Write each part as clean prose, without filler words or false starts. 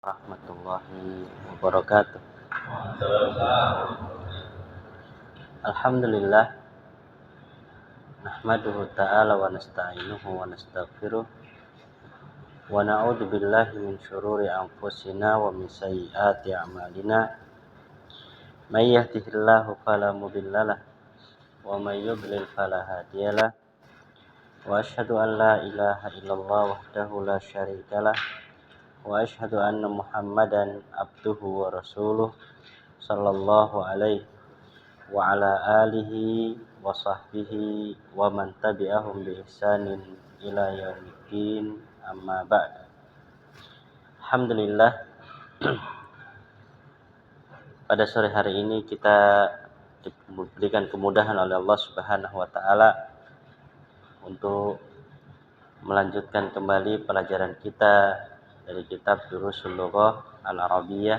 Warahmatullahi wabarakatuh. Alhamdulillah nahmaduhu ta'ala wa nasta'inuhu wa nastaghfiruh wa na'udzu billahi min syururi anfusina wa min sayyiati a'malina. May yahdihillahu fala mudhillalah wa may yudlil fala hadiyalah. Wa asyhadu an la ilaha illallah wahdahu la syarikalah wa asyhadu anna Muhammadan abduhu wa rasuluh sallallahu alaihi wa ala alihi wa sahbihi wa man tabi'ahum bi ihsanin ila yaumiddin, amma ba'd. Alhamdulillah, pada sore hari ini kita diberikan kemudahan oleh Allah Subhanahu wa taala untuk melanjutkan kembali pelajaran kita dari kitab Durusul Lughah Al-Arabiyyah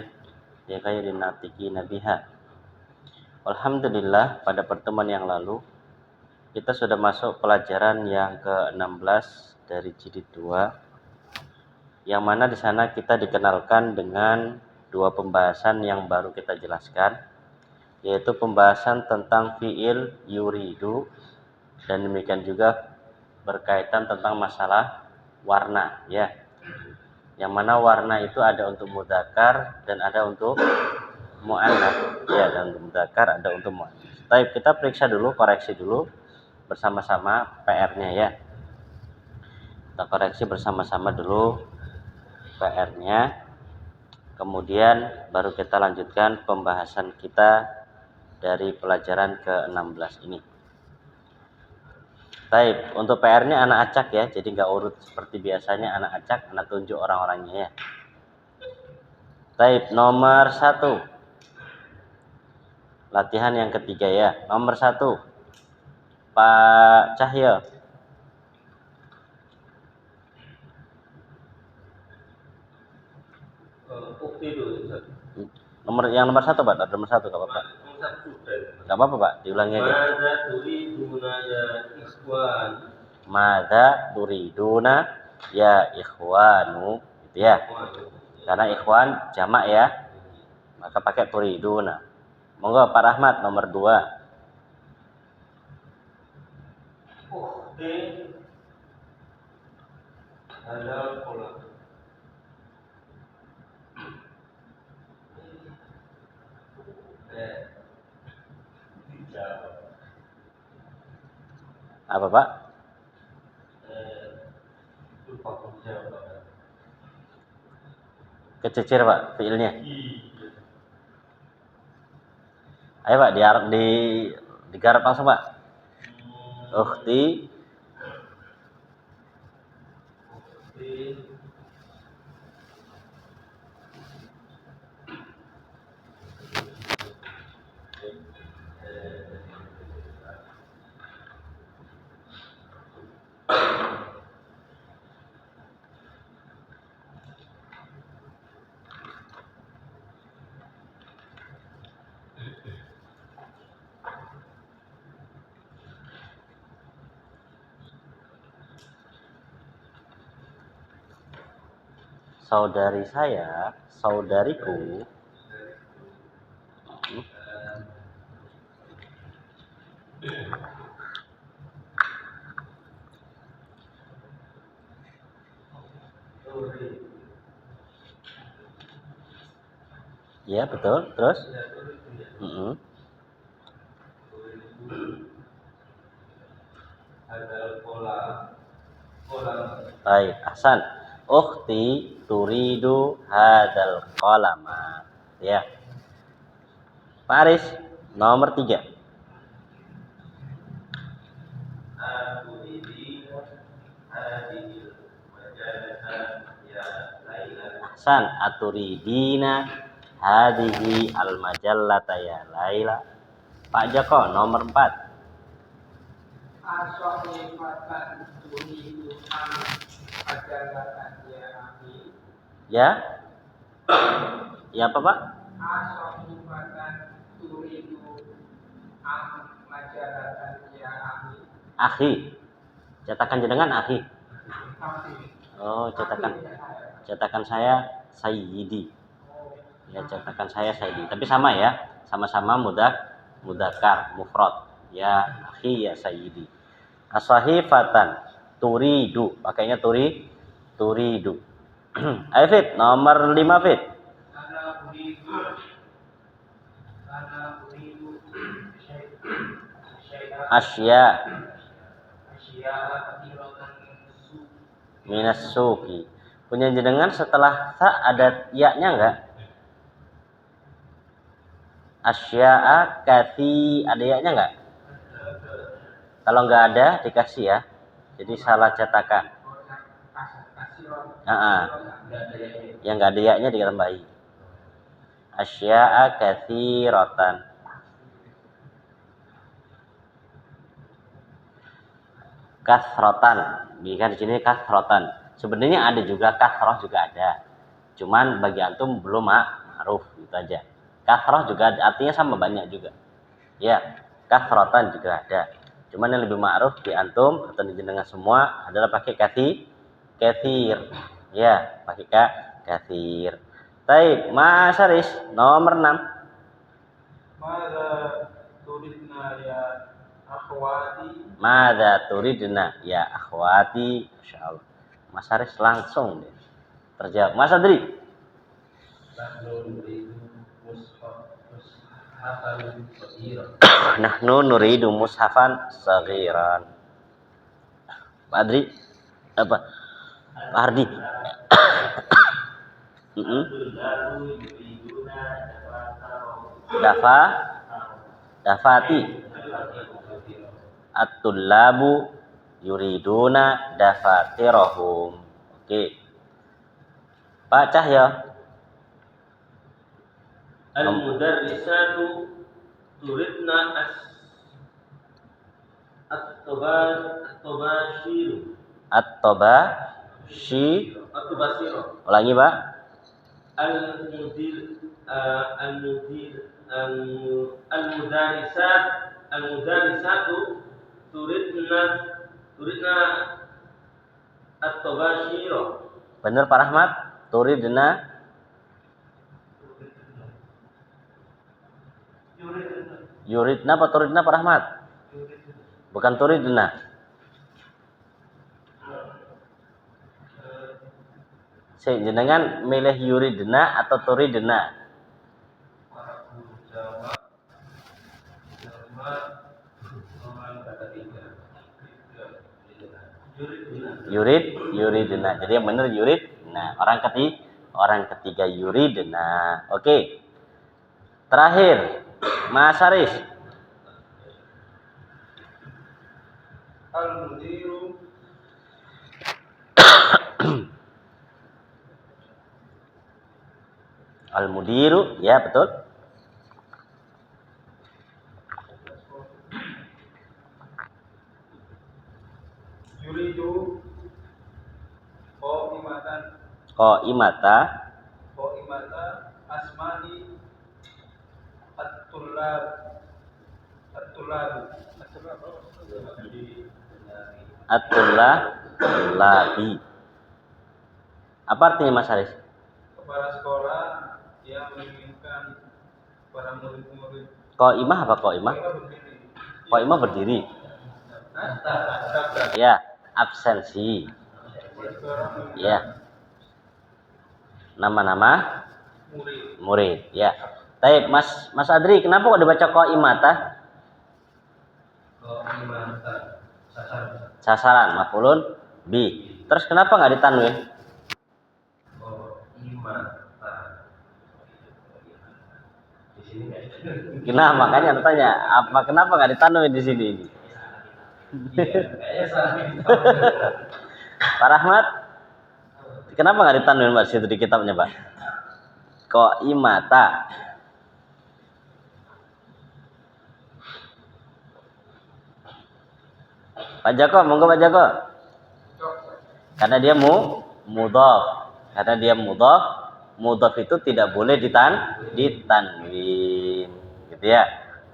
li ghairi natiqina biha. Alhamdulillah, pada pertemuan yang lalu kita sudah masuk pelajaran yang ke-16 dari jilid 2, yang mana di sana kita dikenalkan dengan dua pembahasan yang baru kita jelaskan, yaitu pembahasan tentang fiil yuridu dan demikian juga berkaitan tentang masalah warna, ya. Yang mana warna itu ada untuk mudzakkar dan ada untuk mu'annats, ya, dan untuk mudzakkar ada untuk mu'annats. Baik, kita periksa dulu, koreksi dulu bersama-sama PR-nya, ya. Kita koreksi bersama-sama dulu PR-nya. Kemudian baru kita lanjutkan pembahasan kita dari pelajaran ke-16 ini. Baik, untuk PR-nya anak acak, ya. Jadi nggak urut seperti biasanya, anak acak, anak tunjuk orang-orangnya, ya. Baik, nomor 1. Latihan yang ketiga, ya. Nomor 1, Pak Cahyo. Nomor 1, Pak. Nomor 1 enggak apa-apa. Enggak apa-apa, Pak. Diulangi aja. Madza turiduna ya ikhwan. Madza turiduna ya ikhwanu, gitu ya. Karena ikhwan jamak, ya. Maka pakai turiduna. Monggo Pak Rahmat, nomor 2. Ukhti hadal kolam. Apa, Pak? Kececer, Pak, fiilnya. Ayo, Pak, digarap langsung, Pak. Ukhti saudari saya, saudariku. Ya, betul. Terus? Hadal kolam. Baik, ahsan. Ukhti turidu hadal qalama. Ya. Pak Aris, nomor 3. Ahsan, aturidina hadhihi al-majallata ya Laila. Pak Joko, nomor 4. Asofifatan turidu majalatan ya akhi. Ya? Ya apa, Pak? Asofifatan turidu majalatan ya akhi. Akhi. Cetakan jenengan akhi. Oh, cetakan saya sayyidi. Ya, cetakan saya sayyidi. Tapi sama ya, sama-sama mudzakkar mufrad. Ya akhi ya sayyidi. As-sahifatan turidu, pakainya turidu. Ayo Fit, nomor 5 Fit. Ana uridu Asya katsiratan minas suki. Punya jenengan setelah ta ada ya-nya enggak? Asya'a kati ada ya-nya enggak? Kalau enggak ada dikasih ya. Jadi salah cetakan. Yang enggak ada ya-nya ditambahi. Asya'a katsiratan. Kasrotan, kan di sini kasrotan. Sebenarnya ada juga kasroh juga ada. Cuman bagi antum belum ma'ruf gitu aja. Kasroh juga artinya sama banyak juga. Ya, kasrotan juga ada. Cuman yang lebih ma'ruf di antum atau di jenengan semua adalah pakai katsir. Ya, pakai katsir. Baik, Mas Aris, nomor 6. Mada turidna ya akhwati. Mada turidna ya akhwati. Masyaallah. Mas Aris langsung deh terjawab. Mas Adri. Nahnu nuridu mushafan saghiran. Pak Adri apa? Pak Ardi. Dafati. At-tullabu yuriduna dafatirahum. Oke. Pak Cahya. Al-mudarrisatu turidna at-tabashir. At-tabashir. Ulangi, Pak. Al-mudarrisatu turidna at-tabashir. Benar Pak Rahmat? Turidna yuridna apa turidna Pak Rahmat? Bukan turidna. Jenengan milih yuridna atau turidna? Yuridna. Jadi yang benar yuridna. Orang ketiga yuridna. Oke. Terakhir, Mas Aris. Al-mudiru Al-mudiru, ya betul. yuridu Qaimata asmani at-tullab at-tullabi. Apa artinya Mas Aris? kepala sekolah yang menginginkan para murid-murid. Qaimah apa qaimah? Qaimah berdiri. Ya, absensi. Ya. Nama-nama murid. Ya. Baik, Mas Adri, kenapa kok dibaca qaimata? Sasaran, maf'ulun bi. Terus kenapa nggak ditanwin? Nah, makanya tanya, kenapa nggak ditanwin di sini? Pak Rahmat, kenapa nggak ditanwin Pak situ di kitabnya Pak? Qaimata. Pak Joko, monggo Pak Joko. Karena dia mudhaf. Karena dia mudhaf itu tidak boleh ditanwin. Gitu ya.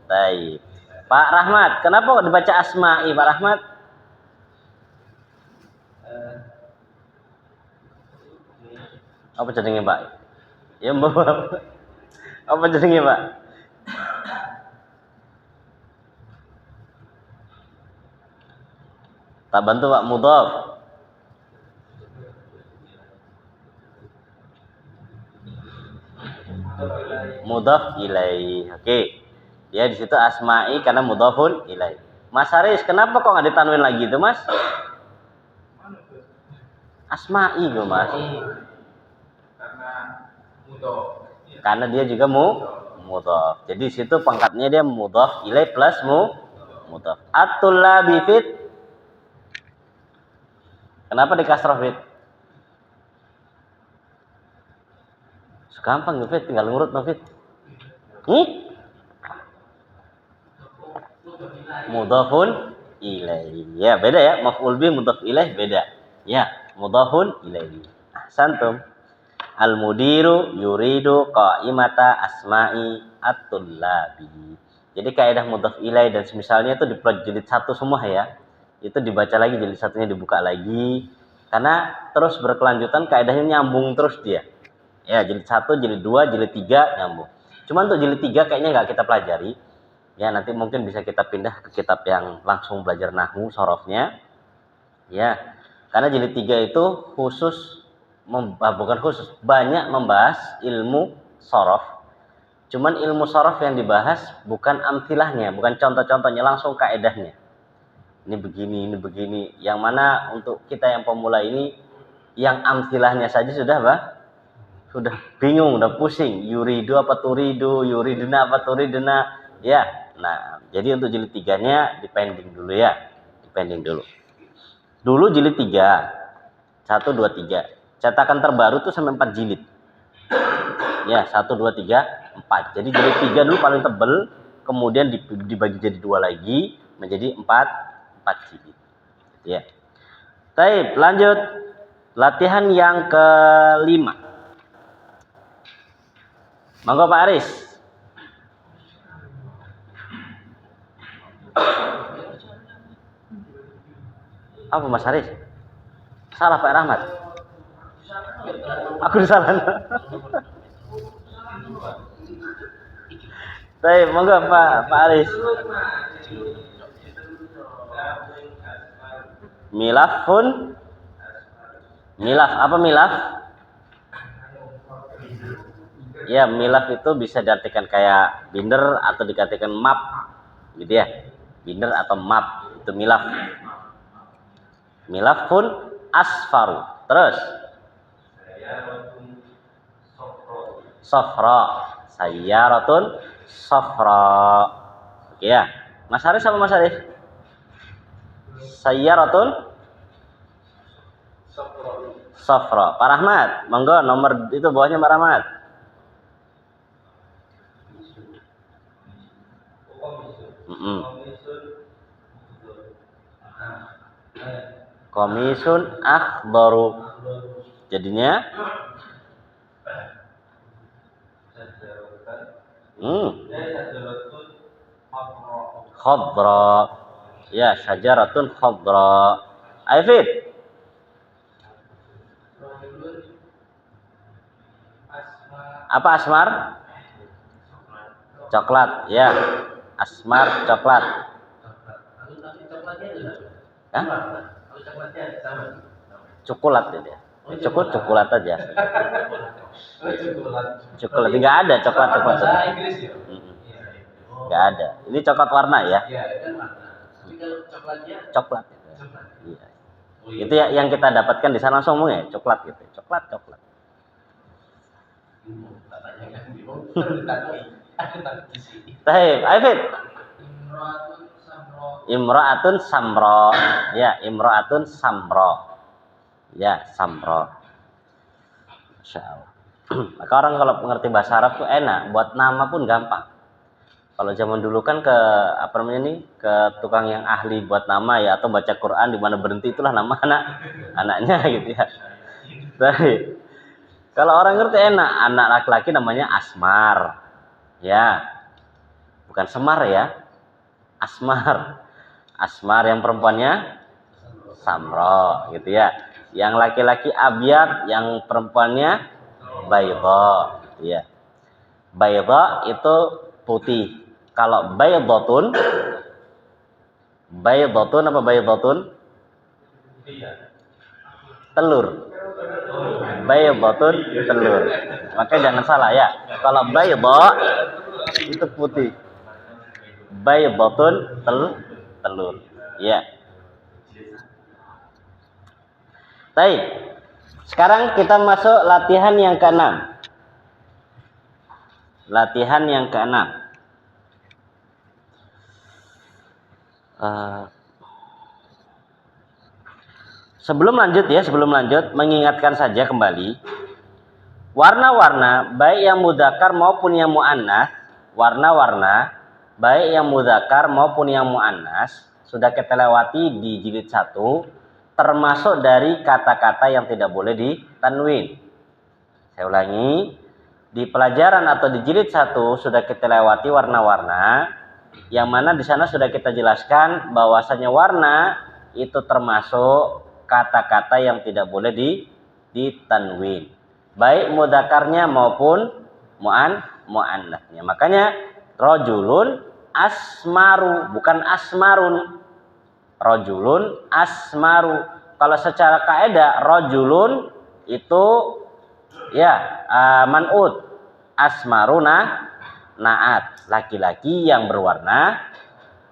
Baik. Pak Rahmat, kenapa kok dibaca asma'i Pak Rahmat? Apa jadinya Pak? Ya mbah. Apa jenenge, Pak? Tak bantu Pak, mudhaf. Mudhaf ilaih. Oke. Dia di situ asma'i karena mudhafun ilaih. Mas Haris, kenapa kok nggak ditanwin lagi itu, Mas? Mana tuh? Asma'i gue, Mas. Karena mudhof. Ya. Karena dia juga mudhaf. Jadi di situ pangkatnya dia mudhaf ilaih plus mudhaf. At-tullabi fit. Kenapa di kasrah fit? Gampang fit, tinggal ngurut no fit. Mudhafun ilaih. Ya, beda ya. Maf'ul bih mudhaf ilaih beda. Ya, mudhafun ilaih. Ahsantum. Al-mudiru yuridu qa'imata asma'i at-tullabi. Jadi kaidah mudhaf ilaih dan semisalnya itu di jilid 1 semua ya. Itu dibaca lagi, jilid 1-nya dibuka lagi. Karena terus berkelanjutan kaidahnya nyambung terus dia. Ya, jilid 1, jilid 2, jilid 3 nyambung. Cuman untuk jilid 3 kayaknya nggak kita pelajari. Ya, nanti mungkin bisa kita pindah ke kitab yang langsung belajar nahwu sorofnya. Ya, karena jilid 3 itu khusus bukan khusus, banyak membahas ilmu sorof. Cuman ilmu sorof yang dibahas bukan amthilahnya, bukan contoh-contohnya, langsung kaedahnya. Ini begini. Yang mana untuk kita yang pemula ini, yang amthilahnya saja sudah apa? Sudah bingung, udah pusing. Yuridu apa turidu, yuriduna apa turiduna. Ya, nah jadi untuk jilid 3-nya dipending dulu ya. Dipending dulu. Dulu jilid 3, 1, 2, 3. Cetakan terbaru tuh sampai 4 jilid. Ya, 1, 2, 3, 4. Jadi jilid 3 dulu paling tebel, kemudian dibagi jadi 2 lagi, menjadi 4 jilid. Ya. Baik, lanjut. Latihan yang ke-5. Monggo Pak Aris. Apa Mas Aris? Salah Pak Rahmat. Aku salah. Baik, monggo Pak Aris. Milafun. Milaf, apa milaf? Ya, milaf itu bisa diartikan kayak binder atau dikatakan map, gitu ya. Binder atau map, itu milaf. Milafun asfaru. Terus sofra. Sayyaratun sofra. Oke ya. Mas Haris sama Mas Haris? Sayyaratun sofra. Pak Rahmat, monggo nomor itu bawahnya Pak Rahmat. Komisun akhdaru. Jadinya khadra. Ya, syajaratun khadra. Aifid. Apa asmar? Coklat, ya. Asmar coklat. Hah? Coklat itu ya. Coklat aja. Coklat enggak ada coklat. Enggak ada. Ini coklat warna ya. Coklat. Iya. Itu ya yang kita dapatkan di sana langsung ya, coklat gitu. Coklat. Baik, Aifid. Imra'atun samro. Ya, imra'atun samro. Ya, samro. Masyaallah. Maka orang kalau mengerti bahasa Arab tuh enak, buat nama pun gampang. Kalau zaman dulu kan ke ke tukang yang ahli buat nama ya, atau baca Quran di mana berhenti itulah nama anaknya gitu ya. Baik. Kalau orang ngerti enak, anak laki-laki namanya Asmar. Ya. Bukan Semar ya. Asmar. Asmar yang perempuannya Samro gitu ya. Yang laki-laki Abyad, yang perempuannya Baydha. ya. Bayda itu putih. Kalau baydatun apa baydatun? Telur. Baydatun telur. Makanya jangan salah ya. Kalau bayda itu putih. Baydatun telur. Ya. Baik. Sekarang kita masuk latihan yang ke-6. Latihan yang ke-6. Sebelum lanjut, mengingatkan saja kembali. Warna-warna, baik yang mudzakkar maupun yang muannas, warna-warna, baik yang mudzakkar maupun yang muannas, sudah kita lewati di jilid 1, termasuk dari kata-kata yang tidak boleh ditanwin. Saya ulangi, di pelajaran atau di jilid 1 sudah kita lewati warna-warna, yang mana di sana sudah kita jelaskan bahwasanya warna itu termasuk kata-kata yang tidak boleh ditanwin, baik mudzakarnya maupun muannasnya. Makanya rajulun asmaru, bukan asmarun. Rajulun asmaru. Kalau secara kaidah rajulun itu ya man'ut, asmaruna naat, laki-laki yang berwarna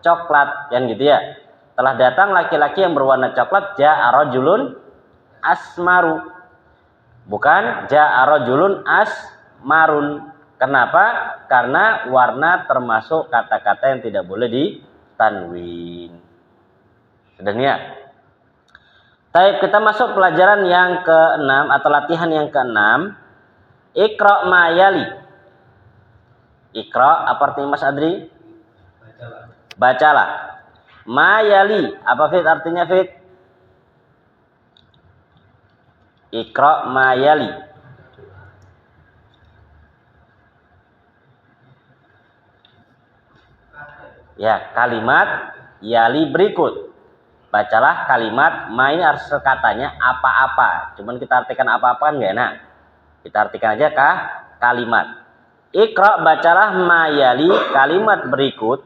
coklat, kan gitu ya. Telah datang laki-laki yang berwarna coklat, ja'a rajulun asmaru, bukan ja'a rajulun asmarun. Kenapa? Karena warna termasuk kata-kata yang tidak boleh ditanwin. Sudah niat. Baik, kita masuk pelajaran yang ke-6 atau latihan yang ke-6. Iqra ma yali. Iqra apa artinya Mas Adri? Bacalah. Ma yali, apa Fit artinya Fit? Iqra ma yali. Ya, kalimat yali berikut. Bacalah kalimat ma, ini harus katanya apa-apa. Cuman kita artikan apa-apa kan enggak enak. Kita artikan aja kalimat. Iqra, bacalah ma yali, kalimat berikut.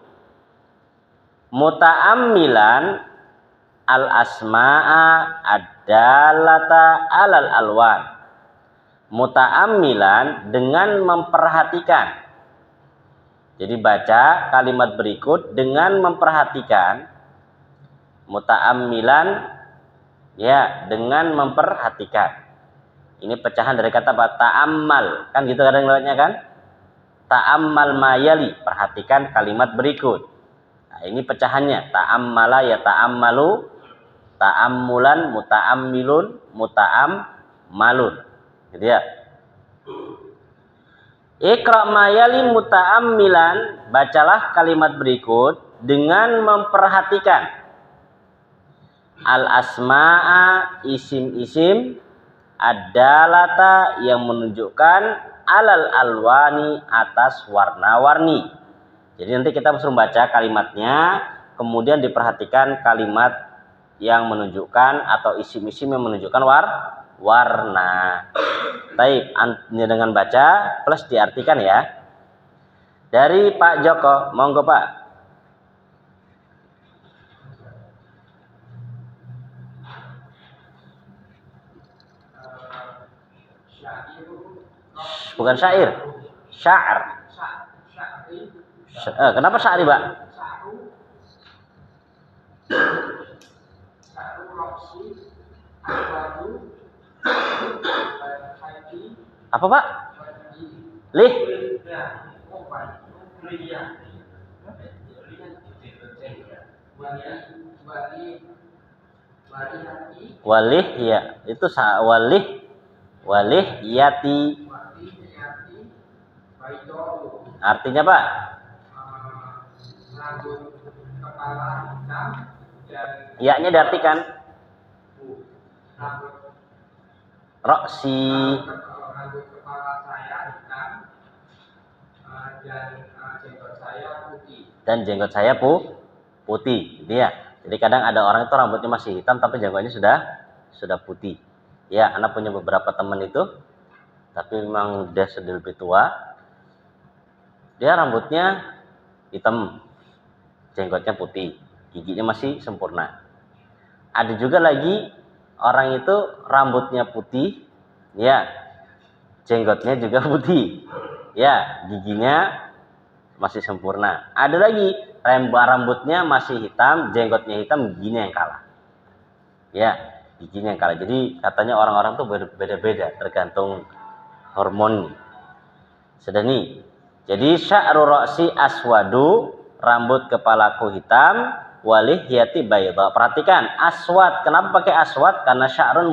Muta'ammilan al asma'a ad-dallata alal alwan. Muta'ammilan dengan memperhatikan. Jadi baca kalimat berikut dengan memperhatikan. Muta'ammilan ya, dengan memperhatikan. Ini pecahan dari kata apa? Ta'ammal. Kan gitu kadang lewatnya kan? Ta'ammal mayali, perhatikan kalimat berikut. Nah, ini pecahannya. Ta'ammala ya ta'ammalu, ta'ammulan, muta'ammilun, muta'ammalun. Gitu ya. Iqra mayali muta'ammilan, bacalah kalimat berikut dengan memperhatikan. Al-asma'a, isim-isim, ad-dalata yang menunjukkan alal alwani, atas warna-warni. Jadi nanti kita harus membaca kalimatnya, kemudian diperhatikan kalimat yang menunjukkan atau isim-isim yang menunjukkan warna. Baik, dengan baca plus diartikan ya. Dari Pak Joko, monggo Pak. Bukan syair, syair. Kenapa syair, Pak? Apa, Pak? Lih. Walih ya, itu walih yati. Artinya Pak? Rambut kepala hitam dan Yaknya diartikan rambut roksi. rambut kepala saya hitam dan jenggot saya putih. Dan jenggot saya putih, gitu ya. Jadi kadang ada orang itu rambutnya masih hitam tapi jenggotnya sudah putih. Ya, anak punya beberapa teman itu tapi memang dia sudah lebih tua. Dia rambutnya hitam, jenggotnya putih, giginya masih sempurna. Ada juga lagi orang itu rambutnya putih, ya, jenggotnya juga putih, ya, giginya masih sempurna. Ada lagi rambutnya masih hitam, jenggotnya hitam, giginya yang kalah. Ya, giginya yang kalah. Jadi katanya orang-orang tuh berbeda-beda tergantung hormon. Sudah nih. Jadi sya'ru ra'si aswadu, rambut kepalaku hitam, walihyati bayda. Perhatikan, aswad. Kenapa pakai aswad? Karena sya'run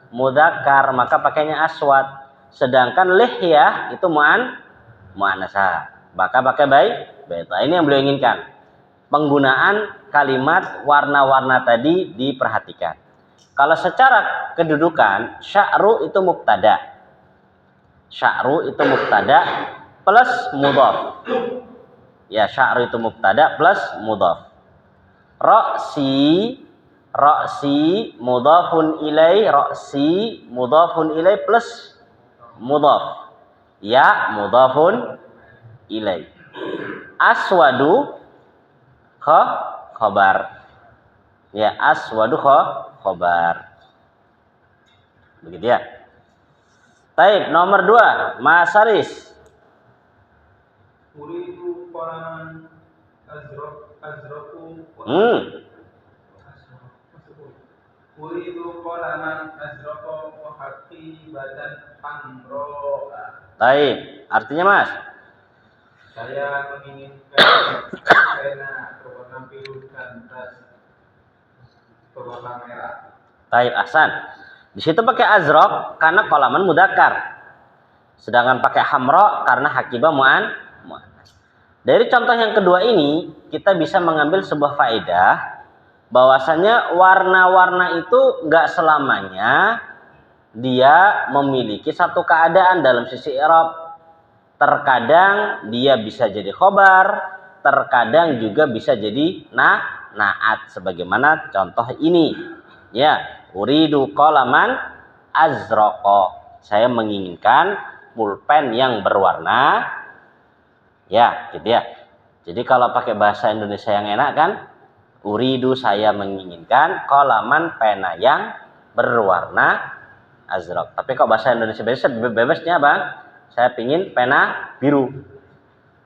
mudzakkar, maka pakainya aswad. Sedangkan lihyah itu muannasah. Maka pakai bayda. Ini yang beliau inginkan. Penggunaan kalimat warna-warna tadi diperhatikan. Kalau secara kedudukan, sya'ru itu mubtada. Sya'ru itu mubtada plus mudhaf. Ya, sya'ru itu mubtada plus mudhaf. Ra'si mudhafun ilai plus mudhaf. Ya, mudhafun ilai. Aswadu khobar. Ya, aswadu khobar. Begitu ya. Baik, nomor 2, Masaris. Uridu qalaman azraku. Uridu qalaman azraku wa haqibatan hamro'a. Baik, artinya Mas? Saya menginginkan pena berwarna biru dan tas berwarna merah. Baik, ahsan. Di situ pakai azraq karena qalaman mudzakkar. Sedangkan pakai hamra karena hakibah muannas. Dari contoh yang kedua ini, kita bisa mengambil sebuah faedah bahwasanya warna-warna itu enggak selamanya dia memiliki satu keadaan dalam sisi i'rab. Terkadang dia bisa jadi khobar, terkadang juga bisa jadi naat sebagaimana contoh ini. Ya, uridu qalaman azraqa. Saya menginginkan pulpen yang berwarna, ya, gitu ya. Jadi kalau pakai bahasa Indonesia yang enak kan, uridu, saya menginginkan qalaman, pena yang berwarna azraq. Tapi kalau bahasa Indonesia bebasnya Bang, saya pingin pena biru.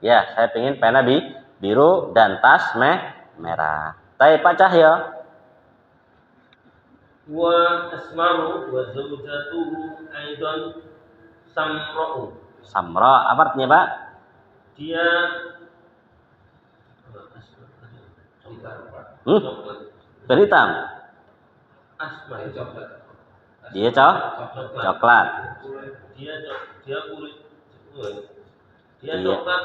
Ya, saya pingin pena biru dan tas merah. Tapi Pak Cahyo. Wa asmaru wa zawjatuhu aidan samra'u. Samra, apa artinya Pak? Dia Berhitam. asmar Dia coklat. Dia kulit dia Iya. coklat.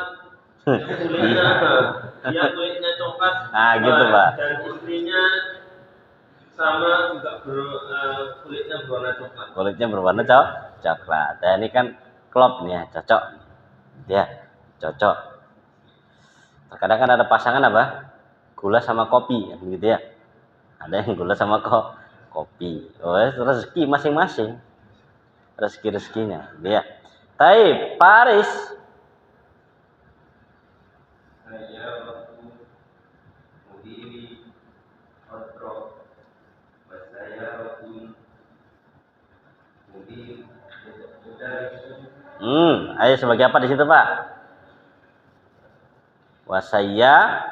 Dia kulitnya coklat. Nah, gitu Pak. Dan istrinya sama juga kulitnya berwarna coklat. Kulitnya berwarna coklat. Dan ini kan klop nih ya, cocok. Ya, cocok. Terkadang kan ada pasangan apa? Gula sama kopi, begitu ya. Ada yang gula sama kopi. Oh, rezeki masing-masing. Rezeki-rezekinya, ya. Taib, Paris. Saya waktu mudiri kontrol. Saya waktu mudiri Ayo sebagai apa di situ, Pak? Wasaya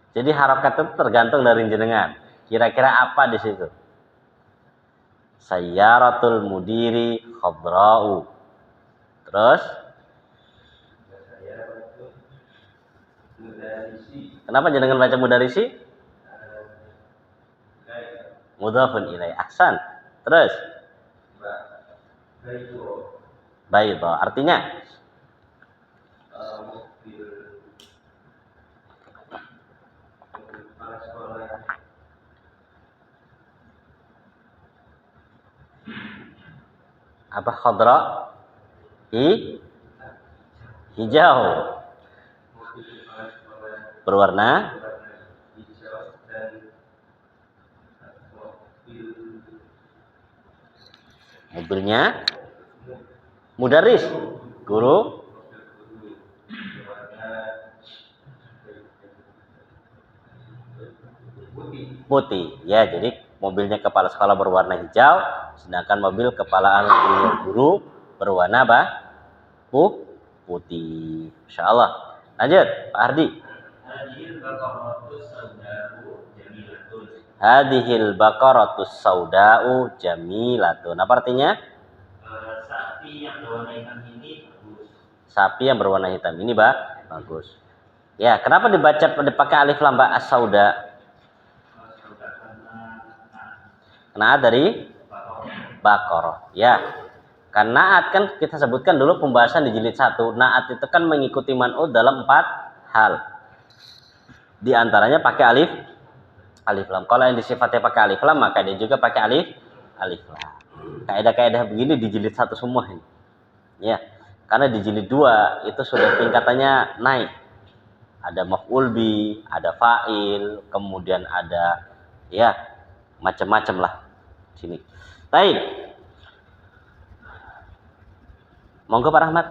Jadi harokat itu tergantung dari jenengan. Kira-kira apa di situ? Sayyaratul mudiri khadra'u. Terus? Kenapa jenengan baca mudarisi? Mudhafun ilai. Ahsan. Terus? Baydo. Artinya? Apa khadra? Hijau. Berwarna Mobilnya mudaris, guru. Putih. Ya, jadi mobilnya kepala sekolah berwarna hijau, sedangkan mobil kepala guru berwarna apa? Putih. Insya Allah. Lanjut, Pak Ardi. Hadhil baqaratus sauda'u jamilatun. Apa artinya? Sapi yang berwarna hitam ini bagus. Sapi yang berwarna hitam ini bagus. Ya, kenapa dipakai alif lam as-sauda? Karena dari Baqarah. Ya. Kan naat kan kita sebutkan dulu pembahasan di jilid 1. Naat itu kan mengikuti man'ud dalam 4 hal. Di antaranya pakai alif lam. Kalau yang disifatnya pakai alif lam, maka dia juga pakai alif lam. Kaidah-kaidah begini di jilid 1 semua ini. Ya. Karena di jilid 2 itu sudah tingkatannya naik. Ada maf'ul bi, ada fa'il, kemudian ada ya macam-macam lah sini. Baik. Monggo Pak Rahmat.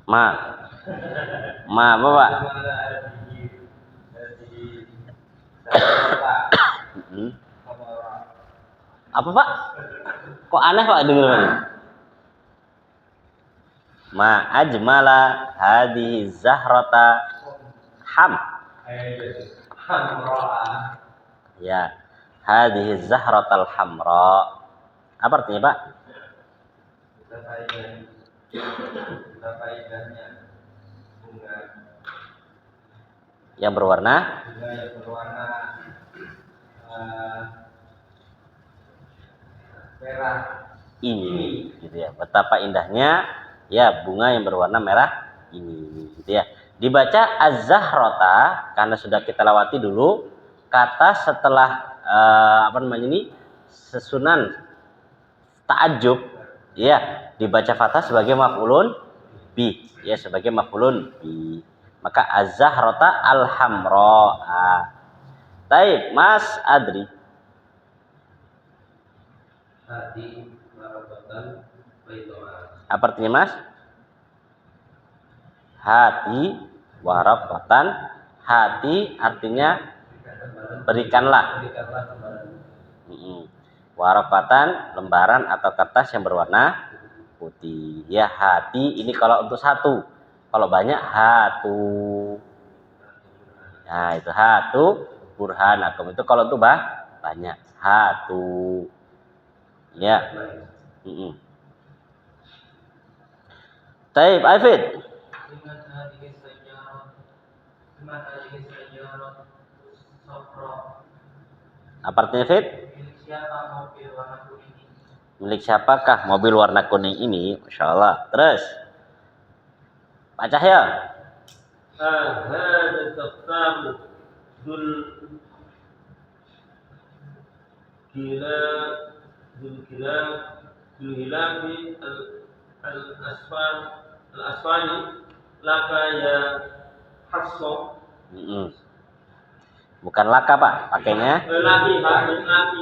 Ma Bapak. Apa Pak? Kok aneh Pak dengar ini? Ma ajmala hadhihi zahrata Hamra. Ya, hadhihi zahratal hamra. Apa artinya, Pak? Kita faedahnya bunga Yang berwarna yang berwarna merah ini, gitu ya. Betapa indahnya ya bunga yang berwarna merah ini, gitu ya. Dibaca az-zahrata karena sudah kita lewati dulu kata setelah susunan ta'ajjub ya dibaca fathah sebagai maf'ulun bi, ya sebagai maf'ulun bi. Maka az-zahrata al-hamra. Baik, Mas Adri. Hati marabatan baitoa. Apa artinya, Mas? Hati warabatan. Hati artinya berikanlah. Warabatan lembaran atau kertas yang berwarna putih. Ya, hati ini kalau untuk satu. Kalau banyak hatu. Nah, itu hatu burhanakum. Itu kalau untuk banyak hatu. Ya. Taib, Aifid. Apa artinya, Fit? Milik siapakah mobil warna kuning ini? Masya Allah. Terus, Pak Cahya. Hada tafsir dul hilafi al-asfani laka ya Hafsah. Bukan laka, Pak, pakainya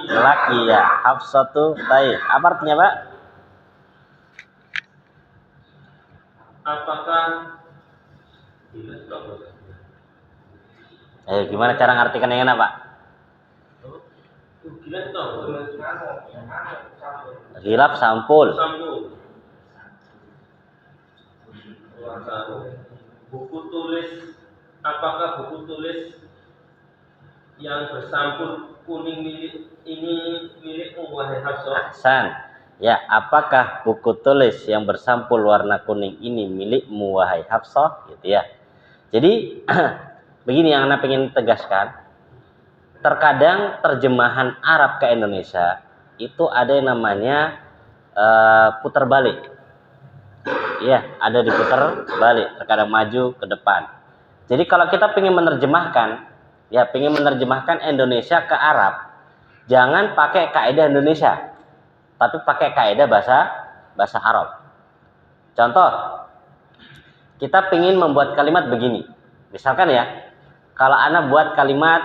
laki ya. Hafsatu taib. Apa artinya, Pak? Apakah Gimana cara ngartikan yang enak, Pak? Hilaf sampul. Buku tulis, apakah buku tulis yang bersampul kuning milikmu wahai Hafsah? Ahsan. Ya, apakah buku tulis yang bersampul warna kuning ini milikmu wahai Hafsah? Gitu ya. Jadi begini yang Anda ingin tegaskan. Terkadang terjemahan Arab ke Indonesia itu ada yang namanya putar balik. Ya, ada diputar balik, terkadang maju ke depan. Jadi kalau kita ingin menerjemahkan Indonesia ke Arab, jangan pakai kaidah Indonesia, tapi pakai kaidah bahasa Arab. Contoh, kita ingin membuat kalimat begini. Misalkan ya, Kalau Ana buat kalimat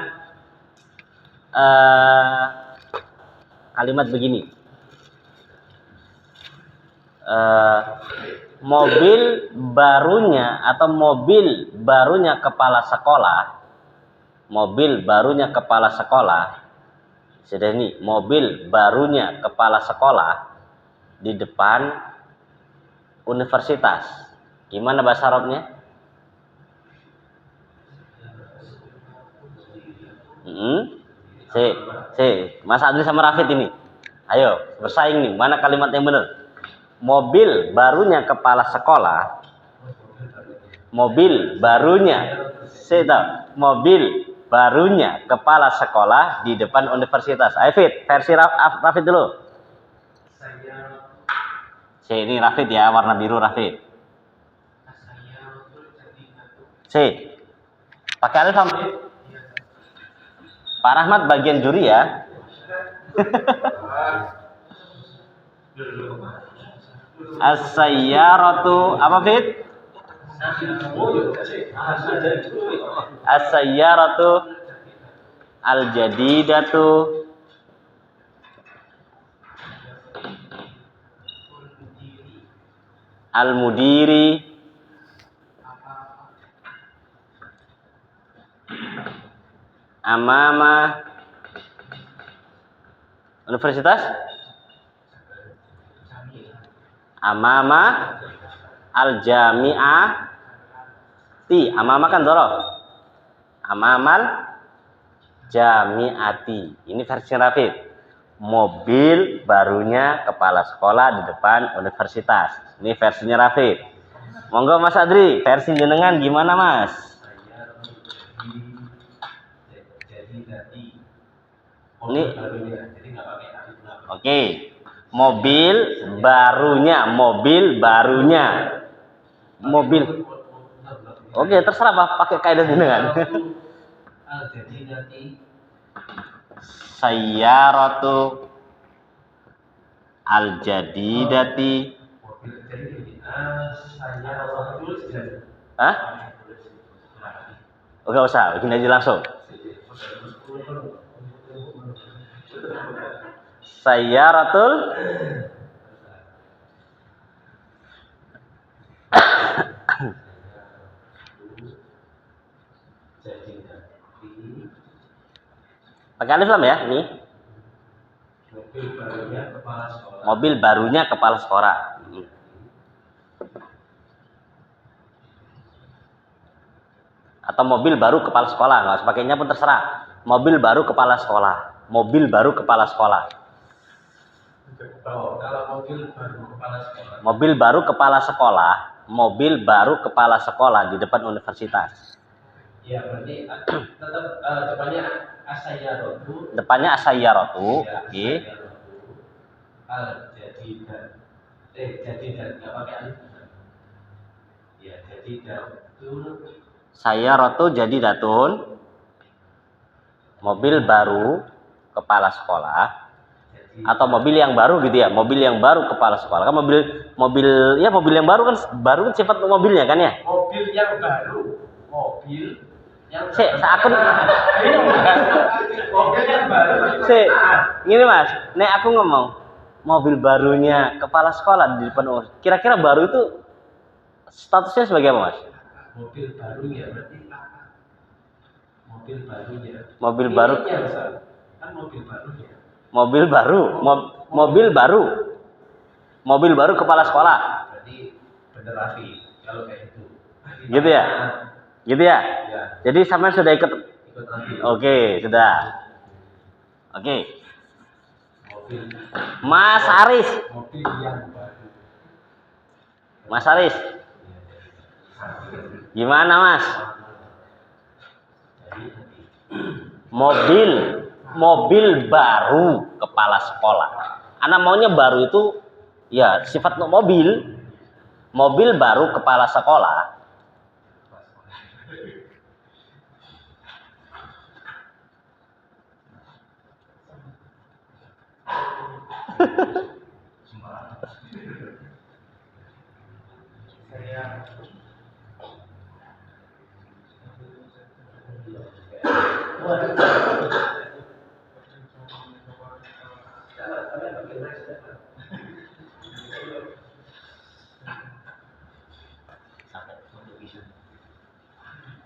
kalimat begini. Mobil barunya atau mobil barunya kepala sekolah. Mobil barunya kepala sekolah. Sudah ini, mobil barunya kepala sekolah di depan universitas. Gimana bahasa Arabnya? Mas Adri sama Rafid ini. Ayo, bersaing nih. Mana kalimat yang benar? Mobil barunya kepala sekolah. Mobil barunya. Mobil barunya kepala sekolah di depan universitas. Ayo Fit, versi Rafid dulu. Ini Rafid ya, warna biru Rafid. Pakai alif sama. Pak Rahmat bagian juri ya. As-sayyaratu apa Fit? As-sayyaratu al-jadidatu al-mudiri amama universitas amama al-jami'ah amama kan dorof amamal jami'ati. Ini versi Rafid. Mobil barunya kepala sekolah di depan universitas. Ini versinya Rafid. Monggo Mas Adri, versi jenengan gimana Mas? Ini oke. Mobil barunya. Oke, terserah Pak, pakai kaidah jenengan. Sayyaratu al-jadidati. Hah? Enggak usah, begini aja langsung. Sayyaratul pakai alif lam ya ini. Mobil barunya kepala sekolah. Atau mobil baru kepala sekolah, nggak usah pakainya pun terserah. Mobil baru kepala sekolah. Mobil baru kepala sekolah. Kalau mobil baru kepala sekolah. Mobil baru kepala sekolah. Mobil baru kepala sekolah di depan universitas. Ya, berarti tetap depannya as-sayyaratu. Depannya as-sayyaratu. Ya, Oke. Al-jadidat. Jadidat enggak pakai alif. Ya, jadidatul. Sayyaratu jadidatun. Mobil baru kepala sekolah. Atau mobil yang baru gitu ya, mobil yang baru kepala sekolah. Kan mobil yang baru kan sifat mobilnya kan ya? Mobil yang baru. Mobil yang aku mobil yang baru. Gini Mas, aku ngomong mobil barunya kepala sekolah di depan. Kira-kira baru itu statusnya sebagai apa Mas? Mobil barunya berarti apa? Mobil barunya. Mobil baru. Kan mobil barunya. Mobil baru kepala sekolah. Berarti bener Rafi kalau kayak gitu. Gitu ya? Ya. Jadi sampean sudah ikut Rafi. Oke, sudah. Oke. Mobil. Mas Aris. Mobil yang baru. Mas Aris. Gimana Mas? Mobil baru kepala sekolah. Anak maunya baru itu ya sifat mobil. Mobil baru kepala sekolah.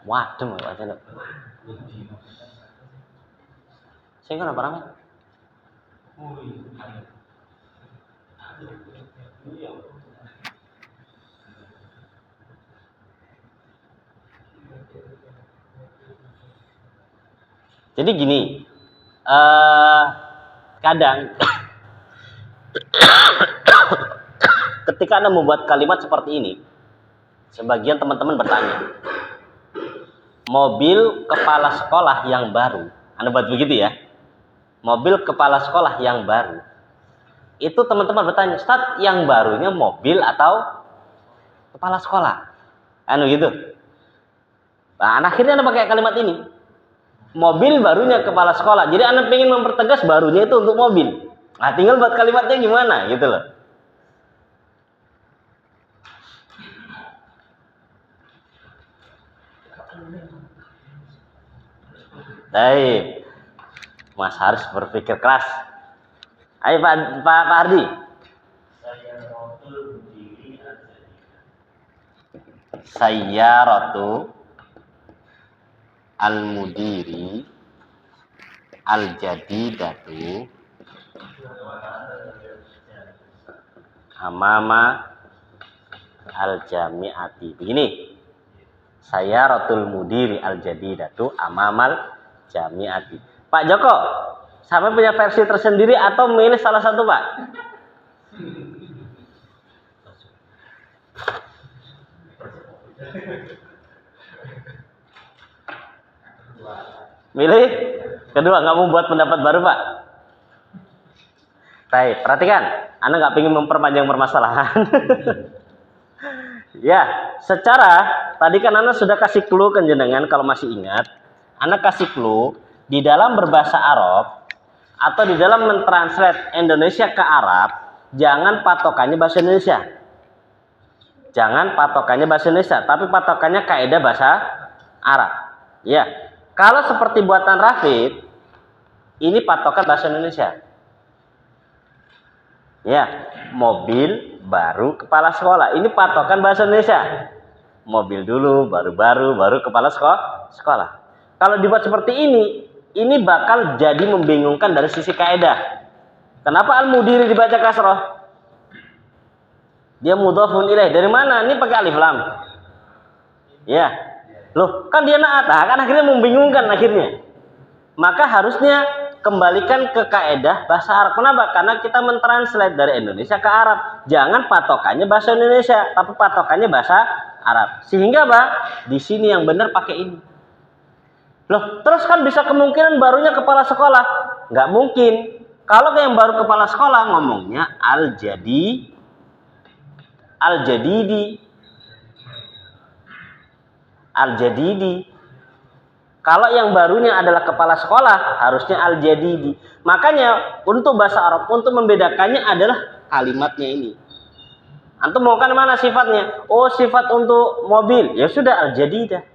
Waduh, aja lo. Saya kan apa namanya? Jadi gini, kadang ketika Anda membuat kalimat seperti ini, sebagian teman-teman bertanya, mobil kepala sekolah yang baru, Anda buat begitu ya, mobil kepala sekolah yang baru, itu teman-teman bertanya, Ustaz, yang barunya mobil atau kepala sekolah? Anu gitu. Nah, akhirnya Anda pakai kalimat ini, mobil barunya kepala sekolah. Jadi Anda ingin mempertegas barunya itu untuk mobil. Nah, tinggal buat kalimatnya gimana gitu loh. Baik, Mas harus berpikir keras. Ayo Pak Ardi. Sayyaratu al-mudiri al-jadidatu amama al-jami'ati. Begini, sayyaratul mudiri al-jadidatu amamal jami'ati. Pak Joko, sampai punya versi tersendiri atau milih salah satu, Pak? Milih kedua, nggak mau buat pendapat baru, Pak. Baik, perhatikan, Anda nggak ingin memperpanjang permasalahan. Ya, secara tadi kan Anda sudah kasih clue ke jenengan, kalau masih ingat, Anda kasih clue di dalam berbahasa Arab atau di dalam mentranslate Indonesia ke Arab, jangan patokannya bahasa Indonesia. Jangan patokannya bahasa Indonesia, tapi patokannya kaidah bahasa Arab. Ya, kalau seperti buatan Rafid, ini patokan bahasa Indonesia. Ya, mobil baru kepala sekolah. Ini patokan bahasa Indonesia. Mobil dulu, baru kepala sekolah. Kalau dibuat seperti ini bakal jadi membingungkan dari sisi kaidah. Kenapa al-mudiri dibaca kasroh? Dia mudhafun ilaih. Dari mana? Ini pakai alif lam. Ya. Loh, kan dia na'at. Kan akhirnya membingungkan akhirnya. Maka harusnya kembalikan ke kaidah bahasa Arab. Kenapa? Karena kita mentranslate dari Indonesia ke Arab. Jangan patokannya bahasa Indonesia, tapi patokannya bahasa Arab. Sehingga, Pak, di sini yang benar pakai ini. Loh, terus kan bisa kemungkinan barunya kepala sekolah. Nggak mungkin. Kalau yang baru kepala sekolah ngomongnya al-jadidi. Kalau yang barunya adalah kepala sekolah, harusnya al-jadidi. Makanya untuk bahasa Arab, untuk membedakannya adalah kalimatnya ini. Antum mau kan mana sifatnya? Oh, sifat untuk mobil. Ya sudah, al-jadidah.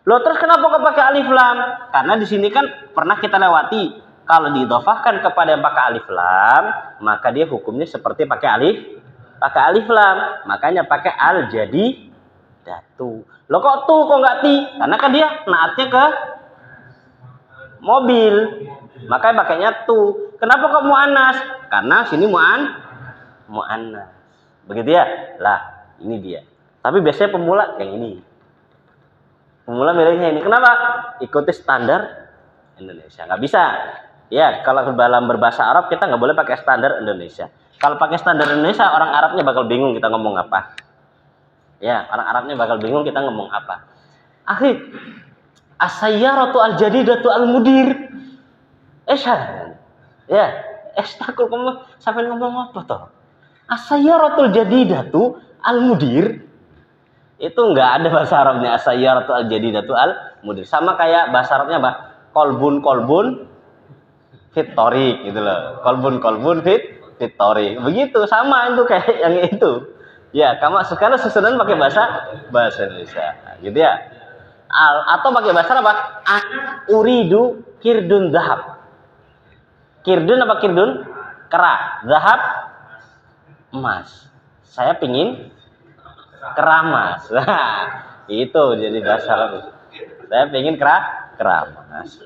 Loh, terus kenapa kok pakai alif lam? Karena di sini kan pernah kita lewati. Kalau diidhofahkan kepada yang pakai alif lam, maka dia hukumnya seperti pakai alif lam. Makanya pakai al-jadidatu. Loh kok tuh, kok nggak ti? Karena kan dia naatnya ke mobil, makanya pakainya tuh. Kenapa kok mu'annas? Karena sini mu'annas. Begitu ya? Lah, ini dia. Tapi biasanya pemula yang ini. Pemula milihnya ini. Kenapa? Ikuti standar Indonesia. Nggak bisa. Ya, kalau dalam berbahasa Arab kita nggak boleh pakai standar Indonesia. Kalau pakai standar Indonesia, orang Arabnya bakal bingung kita ngomong apa. Ya, orang Arabnya bakal bingung kita ngomong apa. Akhir as-sayyaratu al-jadidatu al-mudir. Ya, takut kamu sampai ngomong apa toh? As-sayyaratul jadidatu al-mudir. Itu enggak ada bahasa Arabnya as-sayyaratu al-jadidatu al-mudir. Sama kayak bahasa Arabnya apa? Kolbun fit torik gitu loh. Kolbun fit torik. Begitu sama itu kayak yang itu. Ya, kamu sekarang susunan pakai bahasa Indonesia, gitu ya. Atau pakai bahasa apa? Ana uridu kirdun zahab. Kirdun apa kirdun? Kera. Zahab emas. Saya pingin keramas. Nah, itu jadi bahasa Arab. Saya pingin keramas.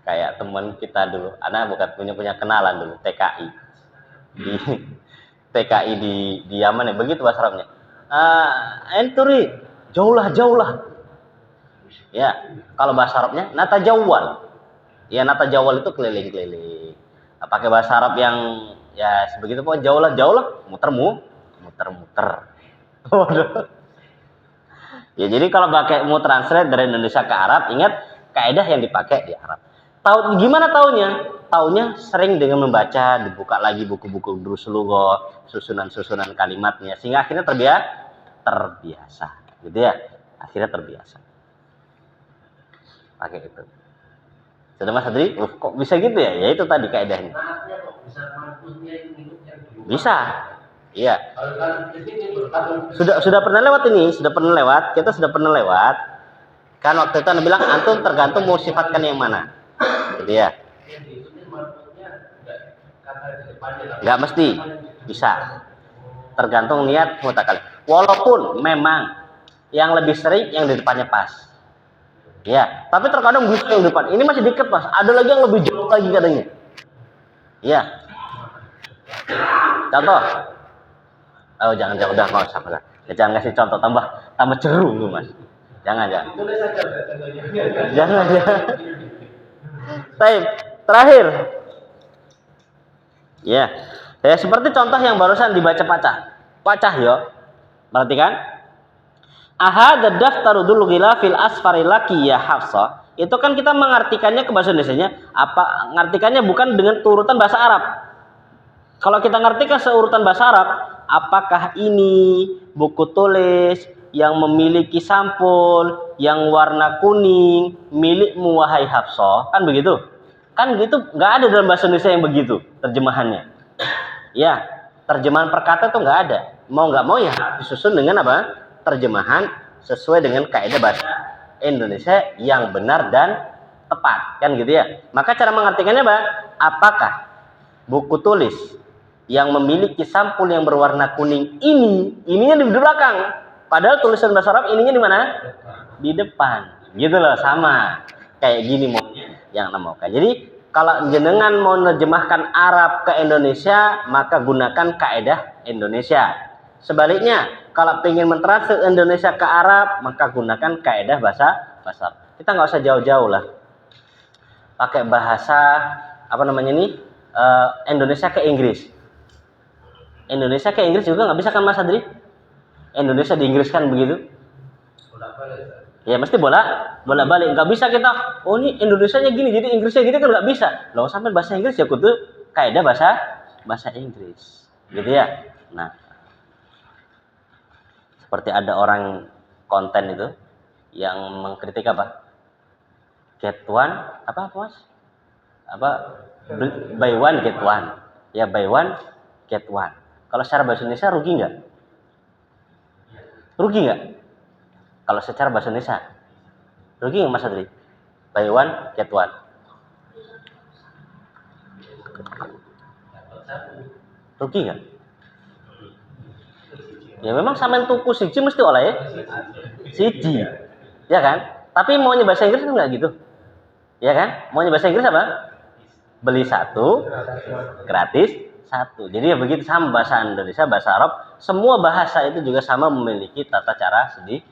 Kayak teman kita dulu, anak bukan punya kenalan dulu TKI di TKI di Yaman ya, begitu bahasa Arabnya. Enturi jauhlah ya. Kalau bahasa Arabnya nata jawal ya, nata jawal itu keliling-keliling. Nah, pakai bahasa Arab yang ya sebegitu, pokoknya jauhlah muter ya. Jadi kalau pakai mau translate dari Indonesia ke Arab, ingat kaidah yang dipakai di Arab. Tahu gimana taunya? Taunya sering dengan membaca, dibuka lagi buku-buku Durus Lughah, susunan-susunan kalimatnya, sehingga akhirnya terbiasa, gitu ya. Akhirnya terbiasa. Pakai itu. Sudah Mas Adri? Kok bisa gitu ya? Ya itu tadi kaidahnya. Bisa. Iya. Sudah pernah lewat ini, Kita sudah pernah lewat. Kan waktu itu Anda bilang antum tergantung mau sifatkan yang mana. Gitu ya. Enggak mesti. Bisa. Tergantung niat mutakal. Walaupun memang yang lebih sering yang di depannya pas. Ya, tapi terkadang bisa yang depan. Ini masih deket, Mas. Ada lagi yang lebih jauh lagi katanya. Iya. Contoh. Oh, jangan udah enggak usah. Jangan ngasih contoh, tambah ceru lu, Mas. Jangan. Jangan. Baik, terakhir. Ya. Seperti contoh yang barusan dibaca Pacah ya. Perhatikan. Ahad daftaru dulu gila fil asfari laki ya Hafsah. Itu kan kita mengartikannya ke bahasa Indonesianya, ngartikannya bukan dengan turutan bahasa Arab. Kalau kita ngartikan seurutan bahasa Arab, apakah ini buku tulis yang memiliki sampul yang warna kuning milikmu wahai Hafsah? Kan begitu? Kan begitu, nggak ada dalam bahasa Indonesia yang begitu terjemahannya. Ya, terjemahan perkata itu nggak ada. Mau nggak mau ya disusun dengan apa? Terjemahan sesuai dengan kaidah bahasa Indonesia yang benar dan tepat, kan gitu ya. Maka cara mengartikannya apa? Apakah buku tulis yang memiliki sampul yang berwarna kuning ininya di belakang, padahal tulisan bahasa Arab ininya di mana? Di depan, gitu loh, sama kayak gini mau yang namanya. Jadi kalau jenengan mau menerjemahkan Arab ke Indonesia, maka gunakan kaidah Indonesia. Sebaliknya, kalau ingin mentranslate Indonesia ke Arab, maka gunakan kaidah bahasa Arab. Kita nggak usah jauh-jauh lah. Pakai bahasa apa namanya ini? Indonesia ke Inggris. Indonesia ke Inggris juga nggak bisa kan Mas Adri? Indonesia di Inggris kan begitu? Ya mesti bolak-balik. Nggak bisa kita, oh ini Indonesianya gini, jadi Inggrisnya gini kan nggak bisa. Loh sampai bahasa Inggris ya kudu kaidah bahasa Inggris, gitu ya. Nah, seperti ada orang konten itu yang mengkritik apa? Get one, apa Mas? Buy one get one. Ya buy one get one. Kalau secara bahasa Indonesia rugi nggak? Rugi nggak? Kalau secara bahasa Indonesia rugi nggak Mas Adri? Buy one get one. Rugi nggak? Ya memang sampean tuku siji mesti oleh siji. Ya kan? Tapi maunya bahasa Inggris kan nggak gitu. Ya kan? Maunya bahasa Inggris apa? Beli satu gratis satu. Jadi ya begitu, sama bahasa Indonesia, bahasa Arab, semua bahasa itu juga sama memiliki tata cara sendiri,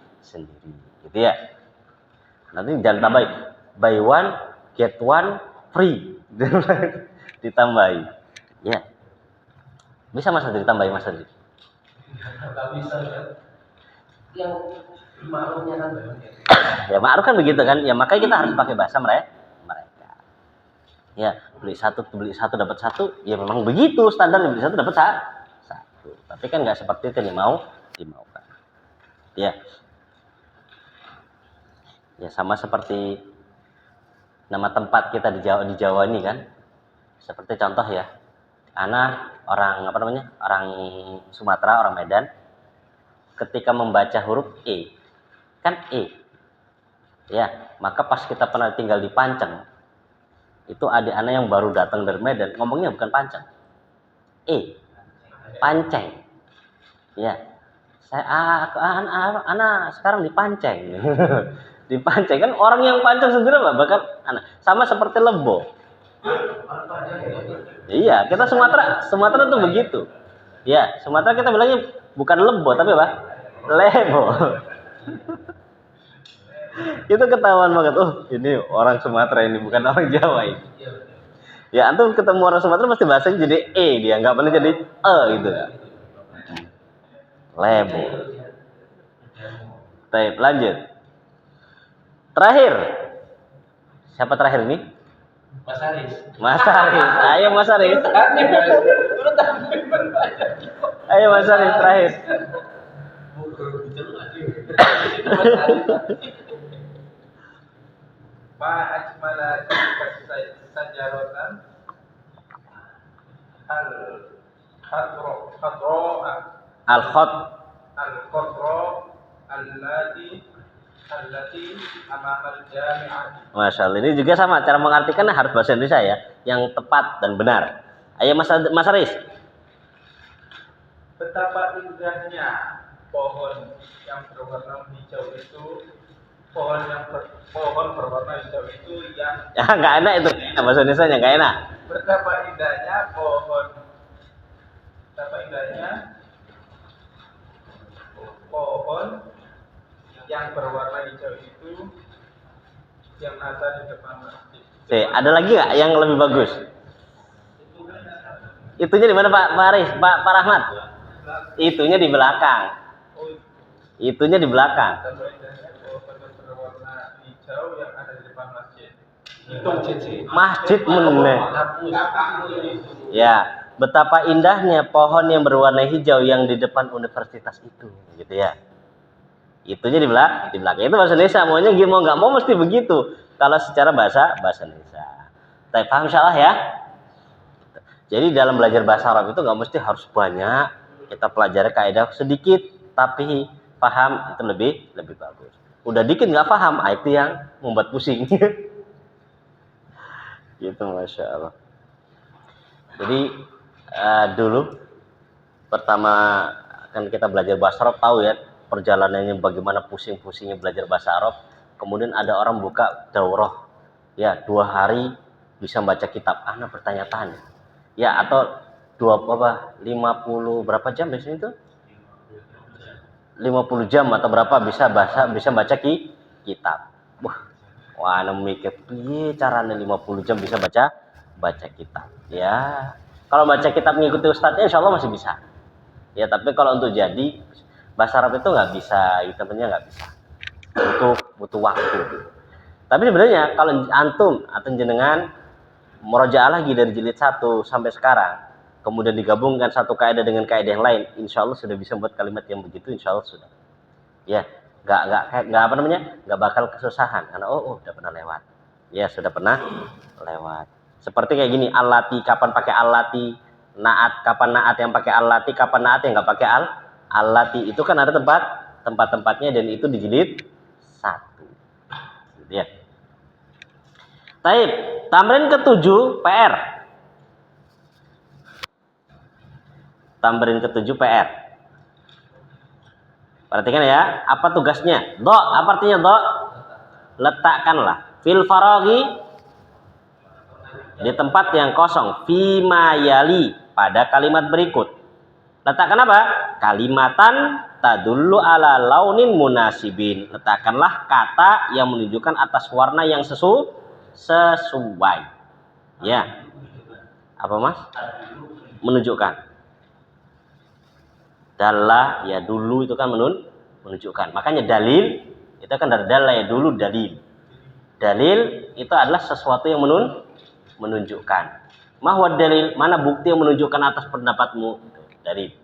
gitu ya. Nanti jangan tambahin buy one get one free, ditambahi. Ya, bisa Mas Adri tambahin Mas Adri. Nggak bisa kan? Yang ma'rufnya kan ya ma'ruf kan begitu kan? Ya makanya kita harus pakai bahasa mereka. Ya, beli satu dapat satu, ya memang begitu standar, beli satu dapat satu. Tapi kan nggak seperti itu dimaukan. Ya. Ya sama seperti nama tempat kita di Jawa ini kan. Seperti contoh ya. Ana orang apa namanya? Orang Sumatera, orang Medan ketika membaca huruf E kan E. Ya, maka pas kita pernah tinggal di Panceng, itu adik anak yang baru datang dari Medan ngomongnya bukan Panceng. E. Panceng. Ya. Anak sekarang di Panceng. Di Panceng kan orang yang Panceng sendiri bahkan anak sama seperti Lebo. Iya, kita Sumatera tuh begitu. Ya, Sumatera kita bilangnya bukan Lebo tapi apa? Lebo. Itu ketahuan banget. Oh, ini orang Sumatera ini bukan orang Jawa ini. Ya, antum ketemu orang Sumatera pasti bahasanya jadi E dia, nggak pernah jadi E gitu. Lebo. Baik, lanjut. Terakhir. Siapa terakhir ini? Mas Haris. Mas Haris. Ayo Mas Haris. Ayo Mas Haris terakhir. Ma ajmala sajaratan Al-Khot. al-qadra allati amamal jami'ah. Masya Allah. Ini juga sama cara mengartikannya harus bahasa Indonesia ya, yang tepat dan benar. Ayo Mas Haris. Betapa indahnya pohon yang berwarna hijau itu, pohon berwarna hijau itu yang Ya nggak enak itu bahasa Indonesia nya nggak enak. betapa indahnya pohon yang berwarna hijau itu yang ada di depan masjid. Ada lagi nggak yang lebih bagus? Itunya di mana Pak Haris, Pak Rahmat? Itunya di belakang. Itunya di belakang. Betapa indahnya pohon yang berwarna hijau yang ada di depan masjid. Itu masjid sih. Masjid meneh. Ya, betapa indahnya pohon yang berwarna hijau yang di depan universitas itu, gitu ya. Itunya di belakang. Itu bahasa Indonesia, maunya mau nggak mau mesti begitu. Kalau secara bahasa Indonesia. Tapi paham insyaallah ya. Jadi dalam belajar bahasa Arab itu nggak mesti harus banyak. Kita pelajari kaidah sedikit, tapi paham itu lebih bagus. Udah dikit nggak paham, itu yang membuat pusing. Gitu, masya Allah. Jadi dulu pertama kan kita belajar bahasa Arab tahu ya perjalanannya bagaimana pusing-pusingnya belajar bahasa Arab. Kemudian ada orang buka daurah, ya 2 hari bisa baca kitab. Ana bertanya-tanya, ya atau 50 berapa jam biasanya itu? 50 jam atau berapa bisa baca kitab. Wah, ana mikir piye carane 50 jam bisa baca kitab. Ya, kalau baca kitab mengikuti ustadznya insya Allah masih bisa. Ya, tapi kalau untuk jadi bahasa Arab itu nggak bisa, temennya nggak bisa. Butuh waktu. Tapi sebenarnya kalau antum atau jenengan murojaah lagi dari jilid 1 sampai sekarang, kemudian digabungkan satu kaidah dengan kaidah yang lain, insya Allah sudah bisa membuat kalimat yang begitu, insya Allah sudah. Ya, nggak bakal kesusahan karena udah pernah lewat. Ya, sudah pernah lewat. Seperti kayak gini, allati kapan pakai allati, naat kapan naat yang pakai allati, kapan naat yang nggak pakai allati. Itu kan ada tempat-tempatnya dan itu di jilid 1. Gitu ya. Taib, tamrin ke-7 PR. Tamrin ke-7 PR. Perhatikan ya, apa tugasnya? Apa artinya do? Letakkanlah fil faraghi di tempat yang kosong, fima yali pada kalimat berikut. Letakkan apa? Kalimatan tadullu ala launin munasibin. Letakkanlah kata yang menunjukkan atas warna yang sesuai. Ya. Apa Mas? Menunjukkan. Dalla ya dulu itu kan menunjukkan. Makanya dalil itu kan dari dalla ya dulu dalil. Dalil itu adalah sesuatu yang menunjukkan. Mahwa dalil, mana bukti yang menunjukkan atas pendapatmu? Dalil.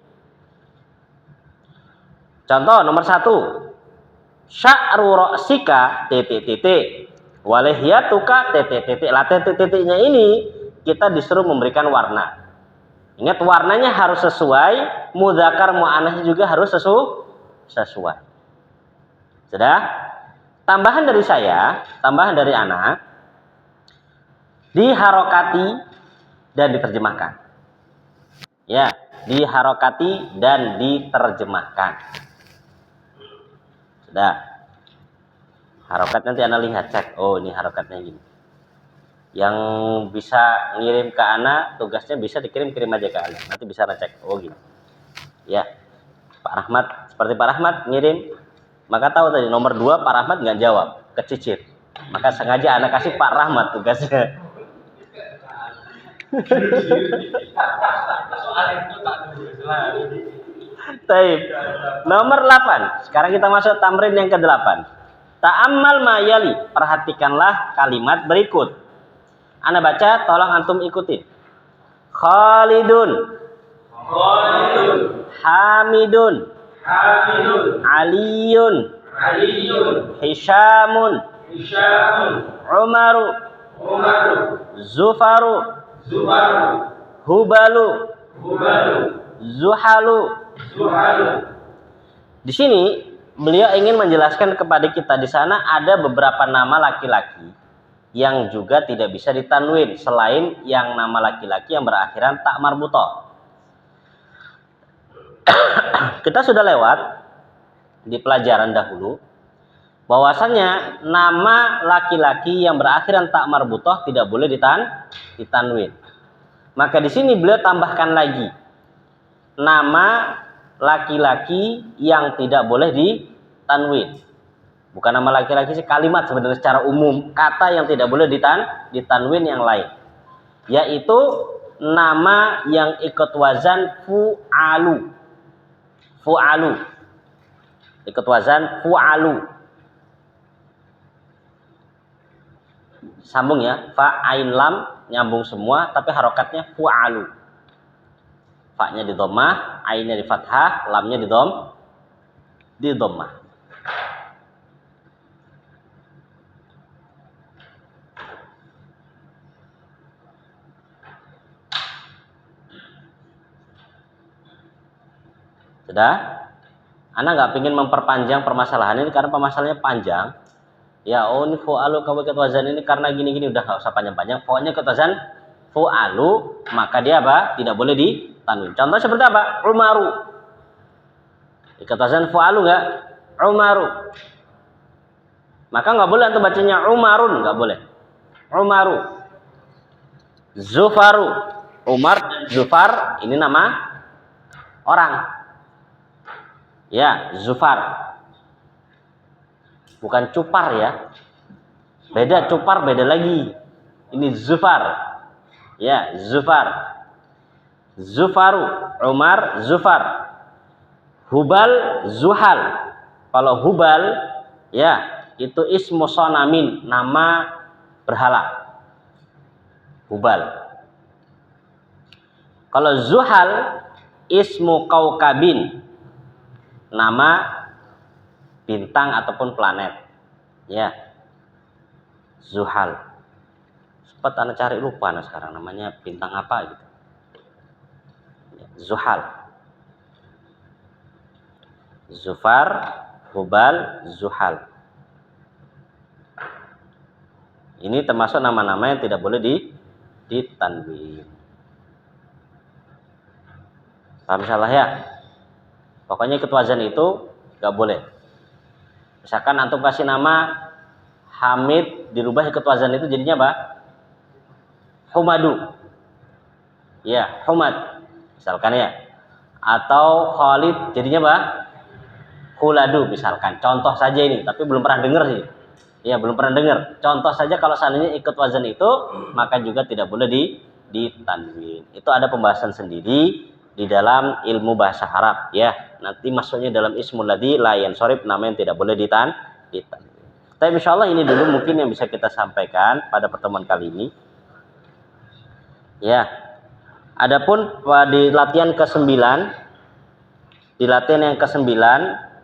Contoh nomor 1. Sya'ru ra'sika titik. Walihyatuka titik. Lah titik-titiknya ini kita disuruh memberikan warna. Ingat warnanya harus sesuai, mudzakkar muannats juga harus sesuai. Sudah? Tambahan dari saya, tambahan dari anak, diharokati dan diterjemahkan. Ya, diharokati dan diterjemahkan. Sudah. Harokat nanti Anda lihat, cek. Oh, ini harokatnya gini. Yang bisa ngirim ke Ana, tugasnya bisa dikirim aja ke Ana. Nanti bisa ngecek. Oh gini. Ya. Pak Rahmat, seperti Pak Rahmat ngirim, maka tahu tadi nomor 2 Pak Rahmat nggak jawab, kecicir. Maka sengaja Ana kasih Pak Rahmat tugasnya. Soal itu tak tulis lagi. Baik. Nomor 8. Sekarang kita masuk tamrin yang ke-8. Ta'ammal ma yali. Perhatikanlah kalimat berikut. Ana baca, tolong antum ikutin. Khalidun. Khalidun. Hamidun. Hamidun. Aliyun. Aliyun. Hisyamun. Hisyamun. Umaru. Umaru. Zufaru. Zubaru. Hubalu. Hubalu. Zuhalu. Zuhalu. Di sini beliau ingin menjelaskan kepada kita di sana ada beberapa nama laki-laki yang juga tidak bisa ditanwin selain yang nama laki-laki yang berakhiran tak marbutoh. Kita sudah lewat di pelajaran dahulu bahwasanya nama laki-laki yang berakhiran tak marbutoh tidak boleh ditanwin. Maka di sini beliau tambahkan lagi nama laki-laki yang tidak boleh ditanwin. Bukan nama laki-laki sih, kalimat sebenarnya secara umum, kata yang tidak boleh ditanwin yang lain. Yaitu nama yang ikut wazan fu'alu. Fu'alu. Ikut wazan fu'alu. Sambung ya, fa ain lam nyambung semua tapi harokatnya fu'alu. Fa-nya di dhammah, ainnya di fathah, lamnya di dhammah. Sudah? Ana nggak ingin memperpanjang permasalahan ini karena permasalahannya panjang. Ya, oh ini fu'alu kamu ikut wazan ini karena gini-gini, udah nggak usah panjang-panjang. Pokoknya ikut wazan fu'alu, maka dia apa? Tidak boleh ditanwin. Contoh seperti apa? Umaru. Ikut wazan fu'alu nggak? Umaru. Maka nggak boleh antum bacanya Umarun, nggak boleh. Umaru. Zufaru. Umar dan Zufar ini nama orang. Ya, Zufar. Bukan cupar ya. Beda, cupar beda lagi. Ini Zufar. Ya, Zufar. Zufaru, Umar, Zufar. Hubal, Zuhal. Kalau Hubal, ya, itu ismu sonamin, nama berhala. Hubal. Kalau Zuhal, ismu kaukabin, nama bintang ataupun planet. Ya. Zuhal. Sempat Anda cari lupa nah sekarang namanya bintang apa gitu. Ya, Zuhal. Zufar, Hubal, Zuhal. Ini termasuk nama-nama yang tidak boleh ditanwin. Paham salah ya? Pokoknya ikut wazan itu gak boleh. Misalkan antum kasih nama Hamid, dirubah ikut wazan itu jadinya apa? Humadu. Ya, Humad. Misalkan ya. Atau Khalid jadinya apa? Huladu misalkan. Contoh saja ini, tapi belum pernah dengar sih. Ya, belum pernah dengar. Contoh saja kalau seandainya ikut wazan itu, maka juga tidak boleh ditanwin. Itu ada pembahasan sendiri di dalam ilmu bahasa Arab ya. Nanti masuknya dalam ismul ladzi la yansharif, nama yang tidak boleh ditanwin. Tapi insyaallah ini dulu mungkin yang bisa kita sampaikan pada pertemuan kali ini. Ya. Adapun di latihan ke-9, di latihan yang ke-9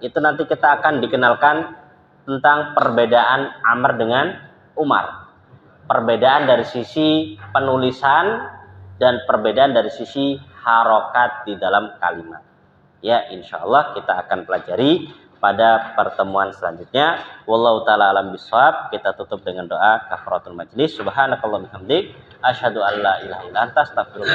itu nanti kita akan dikenalkan tentang perbedaan Amr dengan Umar. Perbedaan dari sisi penulisan dan perbedaan dari sisi harokat di dalam kalimat. Ya, insya Allah kita akan pelajari pada pertemuan selanjutnya. Wallahu taala alam bisawab. Kita tutup dengan doa kafaratul majlis. Subhanakallahumma bihamdik asyhadu an la ilaha illa anta astaghfiruka